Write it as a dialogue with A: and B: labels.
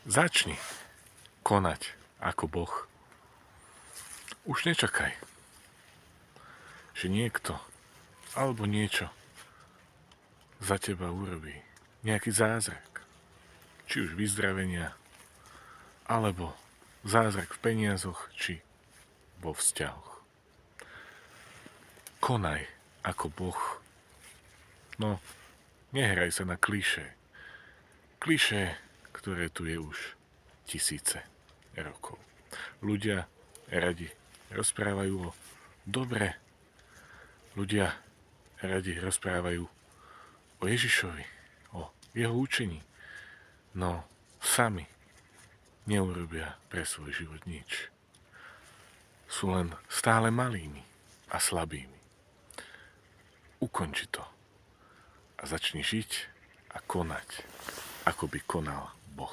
A: Začni konať ako Boh. Už nečakaj, že niekto alebo niečo za teba urobí. Nejaký zázrak. Či už vyzdravenia, alebo zázrak v peniazoch, či vo vzťahoch. Konaj ako Boh. No, nehraj sa na klišé. Klišé, ktoré tu je už tisíce rokov. Ľudia radi rozprávajú o dobre. Ľudia radi rozprávajú o Ježišovi, o jeho učení. No, sami neurobia pre svoj život nič. Sú len stále malými a slabými. Ukonči to a začni žiť a konať, ako by konal Boh.